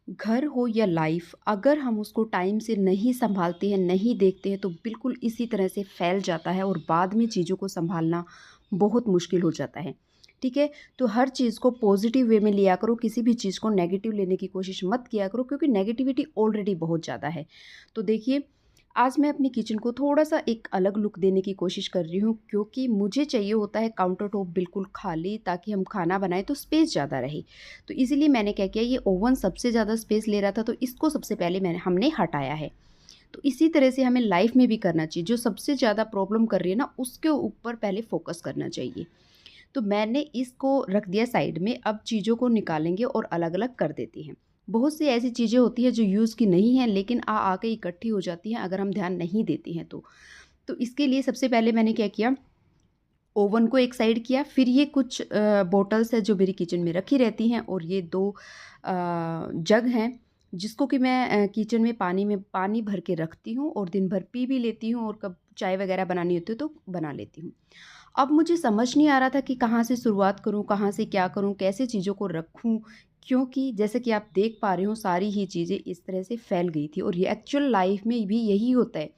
घर हो या लाइफ, अगर हम उसको टाइम से नहीं सँभालते हैं, नहीं देखते हैं, तो बिल्कुल इसी तरह से फैल जाता है और बाद में चीज़ों को सँभालना बहुत मुश्किल हो जाता है। ठीक है? तो हर चीज़ को पॉज़िटिव वे में लिया करो, किसी भी चीज़ को नेगेटिव लेने की कोशिश मत किया करो, क्योंकि नेगेटिविटी ऑलरेडी बहुत ज़्यादा है। तो देखिए, आज मैं अपनी किचन को थोड़ा-सा एक अलग लुक देने की कोशिश कर रही हूँ, क्योंकि मुझे चाहिए होता है काउंटर टॉप बिल्कुल खाली, ताकि हम खाना बनाएँ तो स्पेस ज़्यादा रहे। तो इसीलिए मैंने क्या किया, ये ओवन सबसे ज़्यादा स्पेस ले रहा था, तो इसको सबसे पहले हमने हटाया है। तो इसी तरह से हमें लाइफ़ में भी करना चाहिए, जो सबसे ज़्यादा प्रॉब्लम कर रही है ना, उसके ऊपर पहले फ़ोकस करना चाहिए। तो मैंने इसको रख दिया साइड में, अब चीज़ों को निकालेंगे और अलग-अलग कर देते हैं। बहुत सी ऐसी चीज़ें होती हैं जो यूज़ की नहीं हैं, लेकिन आ के इकट्ठी हो जाती हैं अगर हम ध्यान नहीं देते हैं तो। तो इसके लिए सबसे पहले मैंने क्या किया, ओवन को एक साइड किया, फिर ये कुछ बॉटल्स हैं जो मेरी किचन में रखी रहती हैं, और ये 2 जग हैं जिसको कि मैं किचन में पानी भर के रखती हूँ और दिन भर पी भी लेती हूँ, और कब चाय वग़ैरह बनानी होती है तो बना लेती हूँ। अब मुझे समझ नहीं आ रहा था कि कहाँ से शुरुआत करूँ, कहाँ से क्या करूँ, कैसे चीज़ों को रखूँ? क्योंकि जैसे कि आप देख पा रहे हो, सारी ही चीज़ें इस तरह से फैल गई थी, और ये एक्चुअल लाइफ़ में भी यही होता है।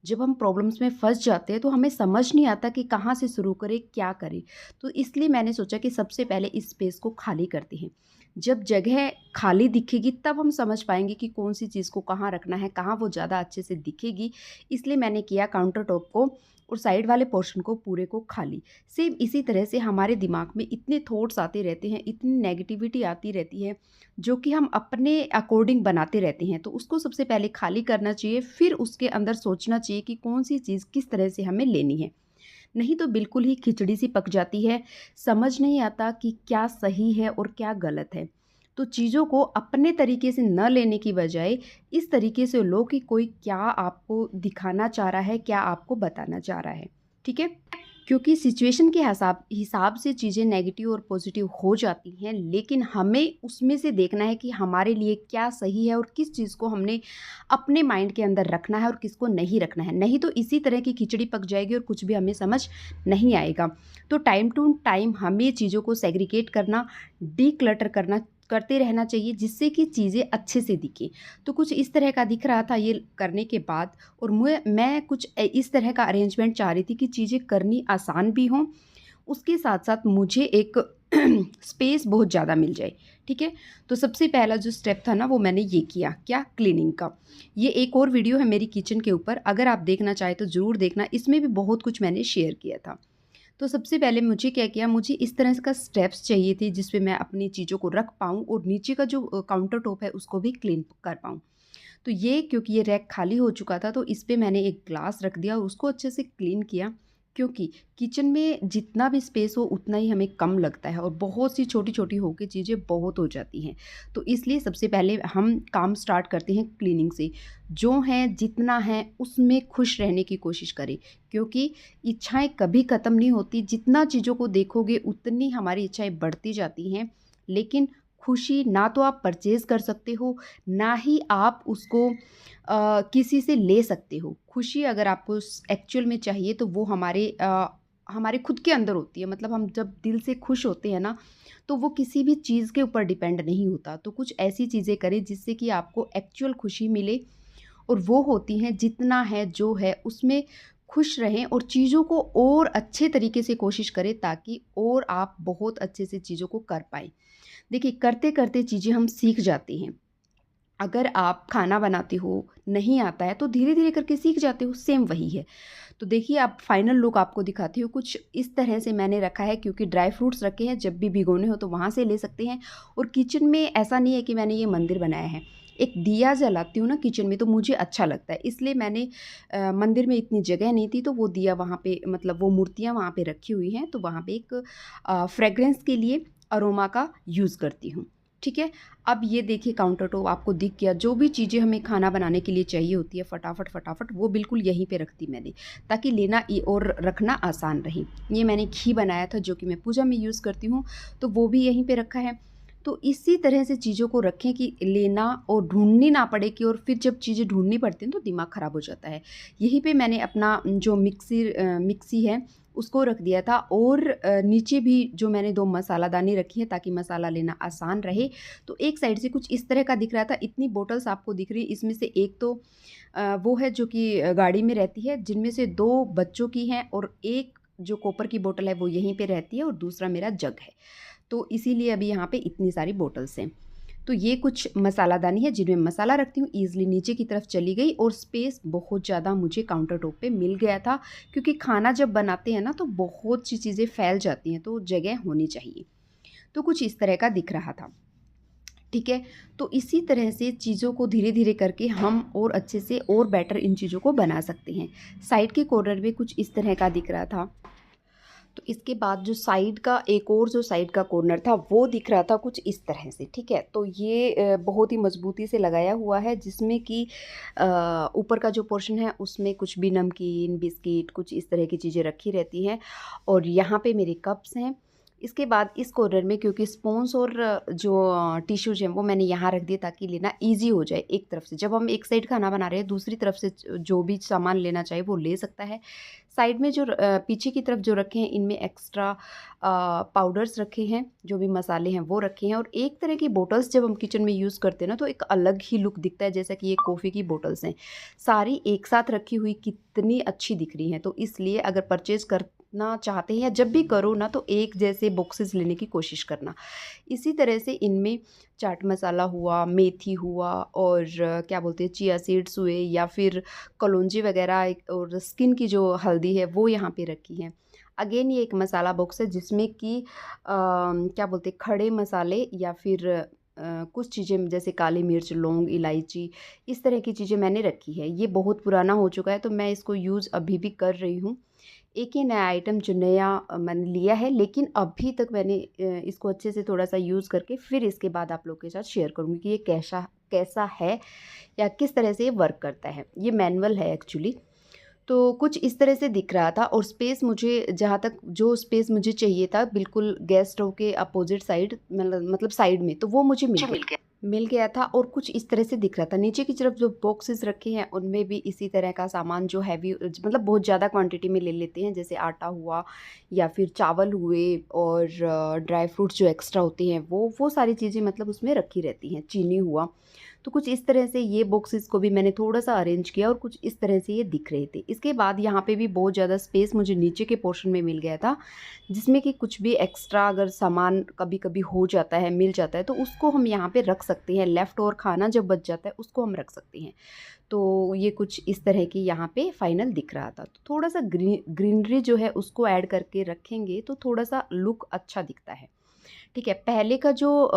जब हम प्रॉब्लम्स में फँस जाते हैं तो हमें समझ नहीं आता कि कहाँ से शुरू करें, क्या करें? तो इसलिए मैंने सोचा कि सबसे पहले इस स्पेस को खाली करते हैं। जब जगह खाली दिखेगी तब हम समझ पाएँगे कि कौन-सी चीज़ को कहाँ रखना है, कहाँ वो ज़्यादा अच्छे से दिखेगी। इसलिए मैंने किया काउंटर टॉप को और साइड वाले पोर्शन को पूरे को खाली। सेम इसी तरह से हमारे दिमाग में इतने थॉट्स आते रहते हैं, इतनी नेगेटिविटी आती रहती है, जो कि हम अपने अकॉर्डिंग बनाते रहते हैं। तो उसको सबसे पहले खाली करना चाहिए, फिर उसके अंदर सोचना चाहिए कि कौन-सी चीज़ किस तरह से हमें लेनी है। नहीं तो बिल्कुल ही खिचड़ी-सी पक जाती है, समझ नहीं आता कि क्या सही है और क्या गलत है। तो चीज़ों को अपने तरीके से न लेने की बजाय इस तरीके से लो कि कोई क्या आपको दिखाना चाह रहा है, क्या आपको बताना चाह रहा है। ठीक है? क्योंकि सिचुएशन के हिसाब हिसाब से चीज़ें नेगेटिव और पॉजिटिव हो जाती हैं, लेकिन हमें उसमें से देखना है कि हमारे लिए क्या सही है और किस चीज़ को हमने अपने माइंड के अंदर रखना है और किसको नहीं रखना है। नहीं तो इसी तरह की खिचड़ी पक जाएगी और कुछ भी हमें समझ नहीं आएगा। तो टाइम टू टाइम हमें चीज़ों को सेग्रीगेट करना, डिक्लटर करना करते रहना चाहिए, जिससे कि चीज़ें अच्छे से दिखें। तो कुछ इस तरह का दिख रहा था ये करने के बाद, और मैं कुछ इस तरह का अरेंजमेंट चाह रही थी कि चीज़ें करनी आसान भी हों, उसके साथ-साथ मुझे एक स्पेस बहुत ज़्यादा मिल जाए, ठीक है? तो सबसे पहला जो स्टेप था ना, वो मैंने ये किया, क्या? क्लीनिंग का। ये एक और वीडियो है मेरी किचन के ऊपर, अगर आप देखना चाहें तो ज़रूर देखना, इसमें भी बहुत कुछ मैंने शेयर किया था। तो सबसे पहले मुझे क्या किया, मुझे इस तरह का स्टेप्स चाहिए थे जिसपे मैं अपनी चीज़ों को रख पाऊँ और नीचे का जो काउंटर टॉप है उसको भी क्लीन कर पाऊँ। तो ये क्योंकि ये रैक खाली हो चुका था, तो इस पे मैंने एक ग्लास रख दिया और उसको अच्छे से क्लीन किया, क्योंकि किचन में जितना भी स्पेस हो उतना ही हमें कम लगता है और बहुत सी छोटी-छोटी होके चीज़ें बहुत हो जाती हैं। तो इसलिए सबसे पहले हम काम स्टार्ट करते हैं क्लीनिंग से। जो है जितना है उसमें खुश रहने की कोशिश करें, क्योंकि इच्छाएँ कभी ख़त्म नहीं होती, जितना चीज़ों को देखोगे उतनी हमारी इच्छाएँ बढ़ती जाती हैं। लेकिन खुशी ना तो आप परचेज़ कर सकते हो, ना ही आप उसको किसी से ले सकते हो। खुशी अगर आपको एक्चुअल में चाहिए तो वो हमारे खुद के अंदर होती है। मतलब हम जब दिल से खुश होते हैं ना, तो वो किसी भी चीज़ के ऊपर डिपेंड नहीं होता। तो कुछ ऐसी चीज़ें करें जिससे कि आपको एक्चुअल खुशी मिले, और वो होती हैं जितना है, जो है उसमें खुश रहें और चीज़ों को और अच्छे तरीके से कोशिश करें, ताकि और आप बहुत अच्छे से चीज़ों को कर पाएँ। देखिए, करते-करते चीज़ें हम सीख जाते हैं। अगर आप खाना बनाते हो, नहीं आता है, तो धीरे-धीरे करके सीख जाते हो, सेम वही है। तो देखिए, अब फाइनल लुक आपको दिखाती हूँ, कुछ इस तरह से मैंने रखा है, क्योंकि ड्राई फ्रूट्स रखे हैं, जब भी भिगोने हो तो वहाँ से ले सकते हैं। और किचन में ऐसा नहीं है कि मैंने ये मंदिर बनाया है। एक दिया जलाती हूँ ना किचन में, तो मुझे अच्छा लगता है, इसलिए मैंने मंदिर में इतनी जगह नहीं थी, तो वो दिया वहाँ पे, मतलब वो मूर्तियाँ वहाँ पे रखी हुई हैं, तो वहाँ पे एक फ्रेग्रेंस के लिए अरोमा का यूज़ करती हूँ। ठीक है? अब ये देखिए, काउंटर टॉप आपको दिख गया, जो भी चीज़ें हमें खाना बनाने के लिए चाहिए होती है फटाफट वो बिल्कुल यहीं पे रख दी मैंने, ताकि लेना और रखना आसान रहे। ये मैंने घी बनाया था जो कि मैं पूजा में यूज़ करती हूँ, तो वो भी यहीं पे रखा है। तो इसी तरह से चीज़ों को रखें कि लेना और ढूँढनी ना पड़े, कि और फिर जब चीज़ें ढूँढनी पड़ती हैं तो दिमाग ख़राब हो जाता है। यहीं पे मैंने अपना जो मिक्सी है उसको रख दिया था, और नीचे भी जो मैंने 2 मसालादानी रखी है ताकि मसाला लेना आसान रहे। तो एक साइड से कुछ इस तरह का दिख रहा था। इतनी बॉटल्स आपको दिख रही है, इसमें से एक तो वो है जो कि गाड़ी में रहती है, जिनमें से 2 बच्चों की हैं, और एक जो कॉपर की बोतल है वो यहीं पे रहती है, और दूसरा मेरा जग है। तो इसीलिए अभी यहाँ पे इतनी सारी बॉटल्स हैं। तो ये कुछ मसालादानी है जिनमें मसाला रखती हूँ। ईज़िली नीचे की तरफ चली गई, और स्पेस बहुत ज़्यादा मुझे काउंटर टॉप पे मिल गया था, क्योंकि खाना जब बनाते हैं ना तो बहुत सी चीज़ें फैल जाती हैं, तो जगह होनी चाहिए। तो कुछ इस तरह का दिख रहा था। ठीक है, तो इसी तरह से चीज़ों को धीरे धीरे करके हम और अच्छे से और बेटर इन चीज़ों को बना सकते हैं। साइड के कॉर्नर में कुछ इस तरह का दिख रहा था। तो इसके बाद जो साइड का एक और जो साइड का कॉर्नर था वो दिख रहा था कुछ इस तरह से। ठीक है, तो ये बहुत ही मजबूती से लगाया हुआ है, जिसमें कि ऊपर का जो पोर्शन है उसमें कुछ भी नमकीन, बिस्किट, कुछ इस तरह की चीज़ें रखी रहती हैं, और यहाँ पे मेरे कप्स हैं। इसके बाद इस कॉर्नर में, क्योंकि स्पून्स और जो टिश्यूज हैं वो मैंने यहाँ रख दिए ताकि लेना ईजी हो जाए। एक तरफ से जब हम एक साइड खाना बना रहे हैं, दूसरी तरफ से जो भी सामान लेना चाहे वो ले सकता है। साइड में जो पीछे की तरफ जो रखे हैं, इनमें एक्स्ट्रा पाउडर्स रखे हैं, जो भी मसाले हैं वो रखे हैं। और एक तरह की बोटल्स जब हम किचन में यूज़ करते हैं ना तो एक अलग ही लुक दिखता है, जैसा कि ये कॉफ़ी की बोटल्स हैं, सारी एक साथ रखी हुई कितनी अच्छी दिख रही हैं। तो इसलिए अगर परचेज़ करना चाहते हैं या जब भी करो ना, तो एक जैसे बॉक्सेस लेने की कोशिश करना। इसी तरह से इनमें चाट मसाला हुआ, मेथी हुआ, और क्या बोलते हैं, चिया सीड्स हुए, या फिर कलौंजी वगैरह, और स्किन की जो हल्दी है वो यहाँ पे रखी है। अगेन ये एक मसाला बॉक्स है जिसमें कि क्या बोलते हैं, खड़े मसाले या फिर कुछ चीज़ें जैसे काली मिर्च, लौंग, इलायची, इस तरह की चीज़ें मैंने रखी है। ये बहुत पुराना हो चुका है तो मैं इसको यूज़ अभी भी कर रही हूँ। एक ही नया आइटम जो नया मैंने लिया है, लेकिन अभी तक मैंने इसको अच्छे से थोड़ा-सा यूज़ करके फिर इसके बाद आप लोगों के साथ शेयर करूँगी कि ये कैसा कैसा है या किस तरह से ये वर्क करता है। ये मैनुअल है एक्चुअली। तो कुछ इस तरह से दिख रहा था, और स्पेस मुझे जहाँ तक जो स्पेस मुझे चाहिए था बिल्कुल गैस स्टोव के अपोजिट साइड, मतलब साइड में, तो वो मुझे मिल गया था। और कुछ इस तरह से दिख रहा था। नीचे की तरफ जो बॉक्सेस रखे हैं उनमें भी इसी तरह का सामान, जो हैवी मतलब बहुत ज़्यादा क्वांटिटी में ले लेते हैं, जैसे आटा हुआ या फिर चावल हुए, और ड्राई फ्रूट्स जो एक्स्ट्रा होते हैं वो सारी चीज़ें मतलब उसमें रखी रहती हैं, चीनी हुआ। तो कुछ इस तरह से ये बॉक्सेस को भी मैंने थोड़ा-सा अरेंज किया, और कुछ इस तरह से ये दिख रहे थे। इसके बाद यहाँ पे भी बहुत ज़्यादा स्पेस मुझे नीचे के पोर्शन में मिल गया था, जिसमें कि कुछ भी एक्स्ट्रा अगर सामान कभी-कभी हो जाता है, मिल जाता है, तो उसको हम यहाँ पे रख सकते हैं। लेफ़्ट ओवर खाना जब बच जाता है उसको हम रख सकते हैं। तो ये कुछ इस तरह की यहाँ पे फाइनल दिख रहा था। तो थोड़ा-सा ग्रीनरी जो है उसको ऐड करके रखेंगे तो थोड़ा-सा लुक अच्छा दिखता है। ठीक है, पहले का जो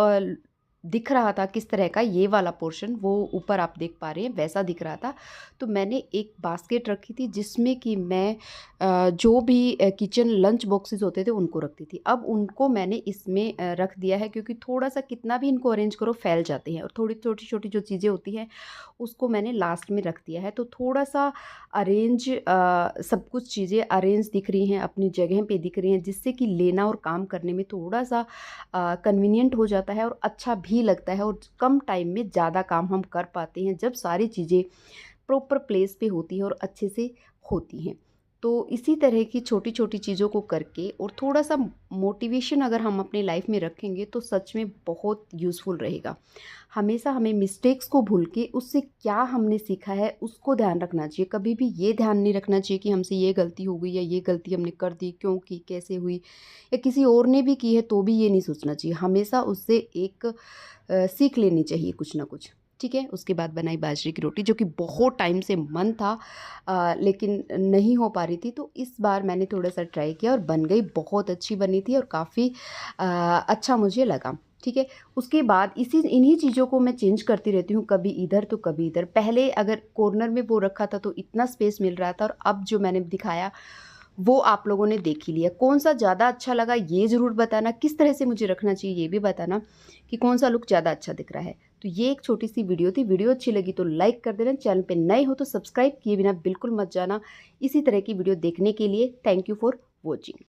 दिख रहा था किस तरह का, ये वाला पोर्शन वो ऊपर आप देख पा रहे हैं वैसा दिख रहा था। तो मैंने एक बास्केट रखी थी जिसमें कि मैं जो भी किचन लंच बॉक्सेस होते थे उनको रखती थी। अब उनको मैंने इसमें रख दिया है, क्योंकि थोड़ा-सा कितना भी इनको अरेंज करो फैल जाते हैं, और थोड़ी छोटी-छोटी जो चीज़ें होती हैं उसको मैंने लास्ट में रख दिया है। तो थोड़ा-सा अरेंज सब कुछ चीज़ें अरेंज दिख रही हैं, अपनी जगह पे दिख रही हैं, जिससे कि लेना और काम करने में थोड़ा-सा कन्वीनिएंट हो जाता है, और अच्छा भी लगता है, और कम टाइम में ज़्यादा काम हम कर पाते हैं जब सारी चीज़ें प्रॉपर प्लेस पे होती हैं और अच्छे से होती हैं। तो इसी तरह की छोटी-छोटी चीज़ों को करके और थोड़ा-सा मोटिवेशन अगर हम अपनी लाइफ में रखेंगे तो सच में बहुत यूज़फुल रहेगा। हमेशा हमें मिस्टेक्स को भूल के उससे क्या हमने सीखा है उसको ध्यान रखना चाहिए। कभी भी ये ध्यान नहीं रखना चाहिए कि हमसे ये गलती हो गई या ये गलती हमने कर दी, क्यों की, कैसे हुई, या किसी और ने भी की है तो भी ये नहीं सोचना चाहिए। हमेशा उससे एक सीख लेनी चाहिए कुछ ना कुछ। ठीक है, उसके बाद बनाई बाजरे की रोटी, जो कि बहुत टाइम से मन था लेकिन नहीं हो पा रही थी, तो इस बार मैंने थोड़ा-सा ट्राई किया और बन गई, बहुत अच्छी बनी थी और काफ़ी अच्छा मुझे लगा। ठीक है, उसके बाद इन्हीं चीज़ों को मैं चेंज करती रहती हूँ, कभी इधर तो कभी इधर। पहले अगर कॉर्नर में वो रखा था तो इतना स्पेस मिल रहा था, और अब जो मैंने दिखाया वो आप लोगों ने देख ही लिया। कौन-सा ज़्यादा अच्छा लगा ये ज़रूर बताना, किस तरह से मुझे रखना चाहिए ये भी बताना कि कौन-सा लुक ज़्यादा अच्छा दिख रहा है। तो ये एक छोटी-सी वीडियो थी, वीडियो अच्छी लगी तो लाइक कर देना, चैनल पे नए हो तो सब्सक्राइब किए बिना बिल्कुल मत जाना इसी तरह की वीडियो देखने के लिए। Thank you for watching.